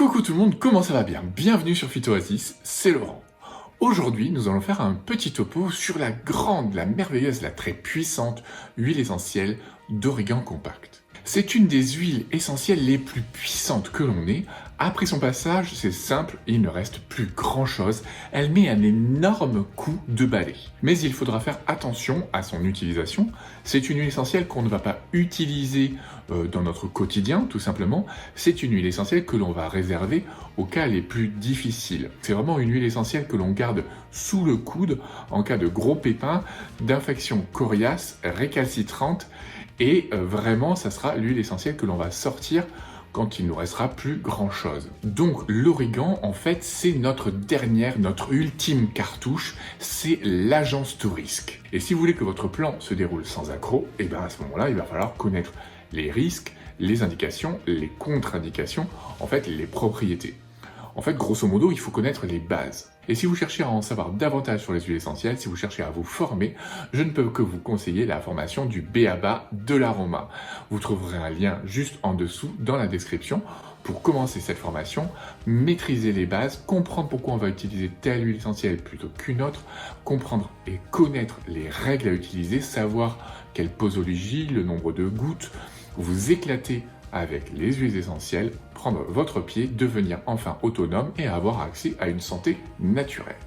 Coucou tout le monde, comment ça va bien? Bienvenue sur Phytoasis, c'est Laurent. Aujourd'hui, nous allons faire un petit topo sur la grande, la merveilleuse, la très puissante huile essentielle d'Origan Compact. C'est une des huiles essentielles les plus puissantes que l'on ait. Après son passage, c'est simple, il ne reste plus grand chose. Elle met un énorme coup de balai. Mais il faudra faire attention à son utilisation. C'est une huile essentielle qu'on ne va pas utiliser dans notre quotidien, tout simplement. C'est une huile essentielle que l'on va réserver aux cas les plus difficiles. C'est vraiment une huile essentielle que l'on garde sous le coude en cas de gros pépins, d'infections coriaces, récalcitrantes. Et vraiment, ça sera l'huile essentielle que l'on va sortir quand il ne nous restera plus grand chose. Donc l'origan, en fait, c'est notre dernière, notre ultime cartouche, c'est l'agence tout risque. Et si vous voulez que votre plan se déroule sans accroc, et bien à ce moment-là, il va falloir connaître les risques, les indications, les contre-indications, en fait, les propriétés. En fait, grosso modo, il faut connaître les bases. Et si vous cherchez à en savoir davantage sur les huiles essentielles, si vous cherchez à vous former, je ne peux que vous conseiller la formation du B.A.B.A. de l'aroma. Vous trouverez un lien juste en dessous dans la description pour commencer cette formation, maîtriser les bases, comprendre pourquoi on va utiliser telle huile essentielle plutôt qu'une autre, comprendre et connaître les règles à utiliser, savoir quelle posologie, le nombre de gouttes, vous éclater avec les huiles essentielles, prendre votre pied, devenir enfin autonome et avoir accès à une santé naturelle.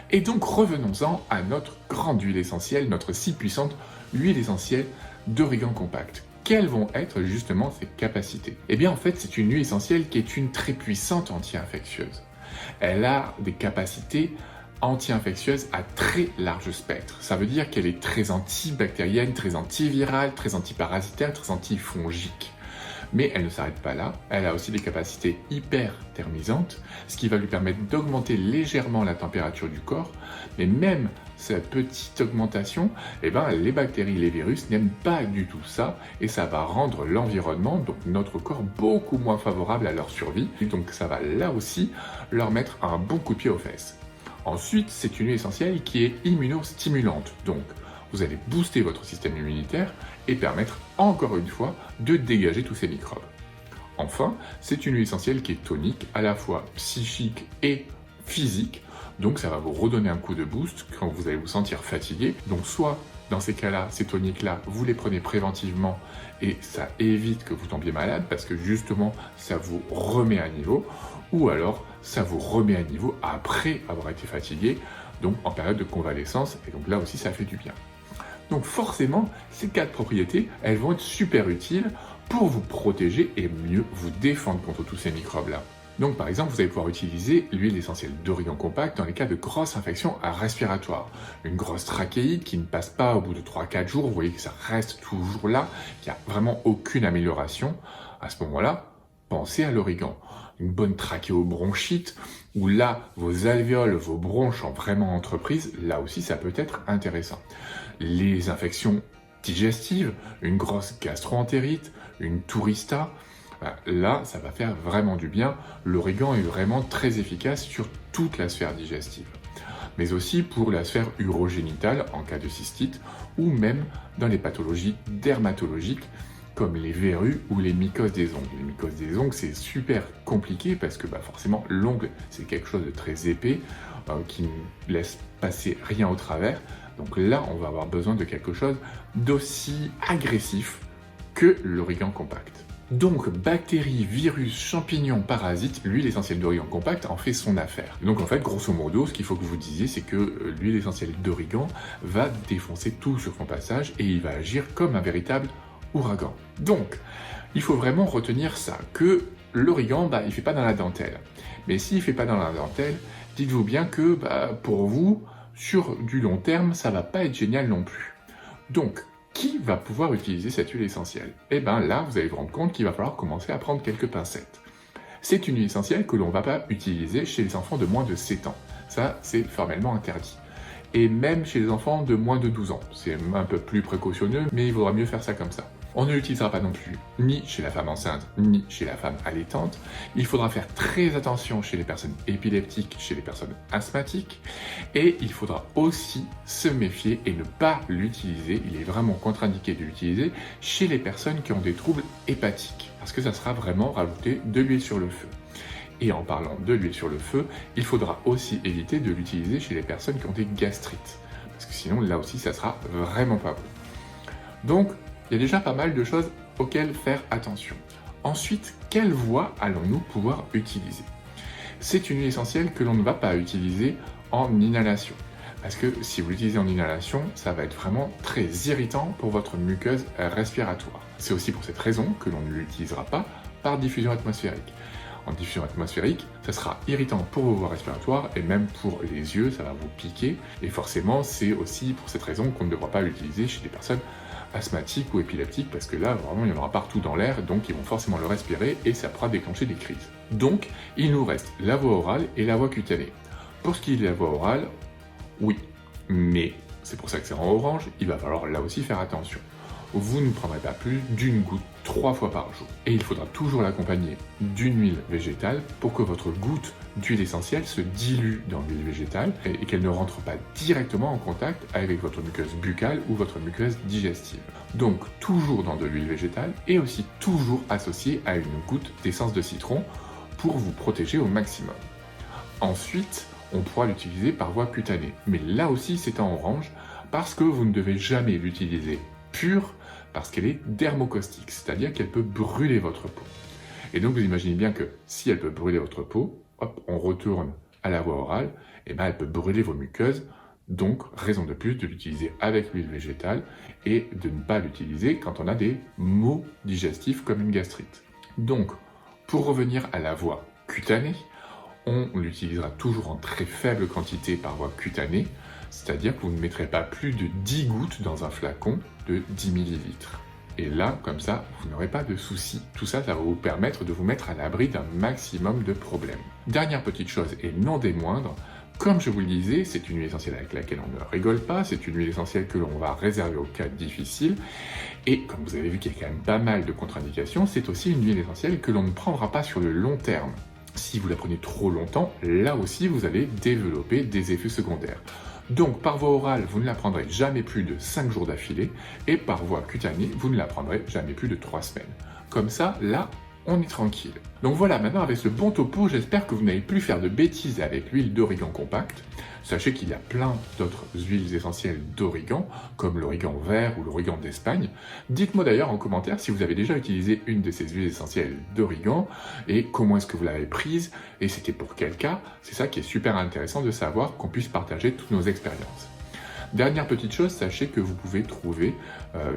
Et donc revenons-en à notre grande huile essentielle, notre si puissante huile essentielle d'Origan Compact. Quelles vont être justement ses capacités? Eh bien en fait c'est une huile essentielle qui est une très puissante anti-infectieuse. Elle a des capacités anti-infectieuse à très large spectre. Ça veut dire qu'elle est très antibactérienne, très antivirale, très antiparasitaire, très antifongique. Mais elle ne s'arrête pas là, elle a aussi des capacités hyperthermisantes, ce qui va lui permettre d'augmenter légèrement la température du corps, mais même cette petite augmentation, les bactéries, les virus n'aiment pas du tout ça, et ça va rendre l'environnement, donc notre corps, beaucoup moins favorable à leur survie, et donc ça va là aussi leur mettre un bon coup de pied aux fesses. Ensuite, c'est une huile essentielle qui est immunostimulante, donc vous allez booster votre système immunitaire et permettre encore une fois de dégager tous ces microbes. Enfin, c'est une huile essentielle qui est tonique, à la fois psychique et physique, donc ça va vous redonner un coup de boost quand vous allez vous sentir fatigué. Donc soit dans ces cas-là, ces toniques-là, vous les prenez préventivement et ça évite que vous tombiez malade parce que justement ça vous remet à niveau, ou alors ça vous remet à niveau après avoir été fatigué, donc en période de convalescence, et donc là aussi ça fait du bien. Donc forcément, ces 4 propriétés, elles vont être super utiles pour vous protéger et mieux vous défendre contre tous ces microbes-là. Donc par exemple, vous allez pouvoir utiliser l'huile essentielle d'Origan Compact dans les cas de grosses infections respiratoires. Une grosse trachéite qui ne passe pas au bout de 3-4 jours, vous voyez que ça reste toujours là, qu'il n'y a vraiment aucune amélioration. À ce moment-là, pensez à l'origan. Une bonne trachéobronchite, où là, vos alvéoles, vos bronches ont vraiment entreprise, là aussi ça peut être intéressant. Les infections digestives, une grosse gastro-entérite, une tourista, là ça va faire vraiment du bien. L'origan est vraiment très efficace sur toute la sphère digestive, mais aussi pour la sphère urogénitale en cas de cystite, ou même dans les pathologies dermatologiques, comme les verrues ou les mycoses des ongles. Les mycoses des ongles, c'est super compliqué parce que forcément, l'ongle, c'est quelque chose de très épais qui ne laisse passer rien au travers. Donc là, on va avoir besoin de quelque chose d'aussi agressif que l'Origan Compact. Donc, bactéries, virus, champignons, parasites, l'huile essentielle d'Origan Compact en fait son affaire. Donc en fait, grosso modo, ce qu'il faut que vous disiez, c'est que l'huile essentielle d'Origan va défoncer tout sur son passage et il va agir comme un véritable ouragan. Donc, il faut vraiment retenir ça, que l'origan, il ne fait pas dans la dentelle. Mais s'il ne fait pas dans la dentelle, dites-vous bien que pour vous, sur du long terme, ça ne va pas être génial non plus. Donc, qui va pouvoir utiliser cette huile essentielle? Eh bien là, vous allez vous rendre compte qu'il va falloir commencer à prendre quelques pincettes. C'est une huile essentielle que l'on ne va pas utiliser chez les enfants de moins de 7 ans. Ça, c'est formellement interdit. Et même chez les enfants de moins de 12 ans. C'est un peu plus précautionneux, mais il vaudra mieux faire ça comme ça. On ne l'utilisera pas non plus ni chez la femme enceinte, ni chez la femme allaitante. Il faudra faire très attention chez les personnes épileptiques, chez les personnes asthmatiques. Et il faudra aussi se méfier et ne pas l'utiliser. Il est vraiment contre-indiqué de l'utiliser chez les personnes qui ont des troubles hépatiques. Parce que ça sera vraiment rajouter de l'huile sur le feu. Et en parlant de l'huile sur le feu, il faudra aussi éviter de l'utiliser chez les personnes qui ont des gastrites. Parce que sinon, là aussi, ça sera vraiment pas bon. Donc, il y a déjà pas mal de choses auxquelles faire attention. Ensuite, quelle voie allons-nous pouvoir utiliser? C'est une huile essentielle que l'on ne va pas utiliser en inhalation. Parce que si vous l'utilisez en inhalation, ça va être vraiment très irritant pour votre muqueuse respiratoire. C'est aussi pour cette raison que l'on ne l'utilisera pas par diffusion atmosphérique. En diffusion atmosphérique, ça sera irritant pour vos voies respiratoires et même pour les yeux, ça va vous piquer. Et forcément, c'est aussi pour cette raison qu'on ne devra pas l'utiliser chez des personnes asthmatiques ou épileptiques, parce que là, vraiment, il y en aura partout dans l'air, donc ils vont forcément le respirer et ça pourra déclencher des crises. Donc, il nous reste la voie orale et la voie cutanée. Pour ce qui est de la voie orale, oui, mais c'est pour ça que c'est en orange, il va falloir là aussi faire attention. Vous ne prendrez pas plus d'une goutte 3 fois par jour. Et il faudra toujours l'accompagner d'une huile végétale pour que votre goutte d'huile essentielle se dilue dans l'huile végétale et qu'elle ne rentre pas directement en contact avec votre muqueuse buccale ou votre muqueuse digestive. Donc toujours dans de l'huile végétale et aussi toujours associée à une goutte d'essence de citron pour vous protéger au maximum. Ensuite, on pourra l'utiliser par voie cutanée. Mais là aussi, c'est en orange parce que vous ne devez jamais l'utiliser pure parce qu'elle est dermocaustique, c'est-à-dire qu'elle peut brûler votre peau. Et donc, vous imaginez bien que si elle peut brûler votre peau, hop, on retourne à la voie orale, et ben elle peut brûler vos muqueuses. Donc, raison de plus de l'utiliser avec l'huile végétale et de ne pas l'utiliser quand on a des maux digestifs comme une gastrite. Donc, pour revenir à la voie cutanée, on l'utilisera toujours en très faible quantité par voie cutanée, c'est-à-dire que vous ne mettrez pas plus de 10 gouttes dans un flacon de 10 ml. Et là, comme ça, vous n'aurez pas de soucis. Tout ça, ça va vous permettre de vous mettre à l'abri d'un maximum de problèmes. Dernière petite chose, et non des moindres, comme je vous le disais, c'est une huile essentielle avec laquelle on ne rigole pas, c'est une huile essentielle que l'on va réserver aux cas difficiles, et comme vous avez vu qu'il y a quand même pas mal de contre-indications, c'est aussi une huile essentielle que l'on ne prendra pas sur le long terme. Si vous la prenez trop longtemps, là aussi vous allez développer des effets secondaires. Donc par voie orale, vous ne la prendrez jamais plus de 5 jours d'affilée, et par voie cutanée, vous ne la prendrez jamais plus de 3 semaines. Comme ça, là, on est tranquille. Donc voilà, maintenant avec ce bon topo, j'espère que vous n'allez plus faire de bêtises avec l'huile d'origan compact. Sachez qu'il y a plein d'autres huiles essentielles d'origan, comme l'origan vert ou l'origan d'Espagne. Dites-moi d'ailleurs en commentaire si vous avez déjà utilisé une de ces huiles essentielles d'origan et comment est-ce que vous l'avez prise et c'était pour quel cas. C'est ça qui est super intéressant de savoir, qu'on puisse partager toutes nos expériences. Dernière petite chose, sachez que vous pouvez trouver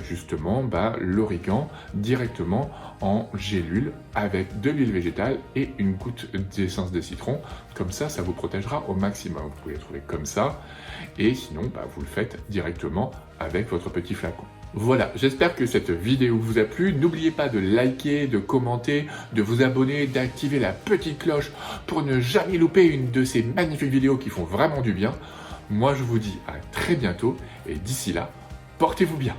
justement l'origan directement en gélule avec de l'huile végétale et une goutte d'essence de citron. Comme ça, ça vous protégera au maximum. Vous pouvez le trouver comme ça et sinon, vous le faites directement avec votre petit flacon. Voilà, j'espère que cette vidéo vous a plu. N'oubliez pas de liker, de commenter, de vous abonner, d'activer la petite cloche pour ne jamais louper une de ces magnifiques vidéos qui font vraiment du bien. Moi, je vous dis à très bientôt et d'ici là, portez-vous bien.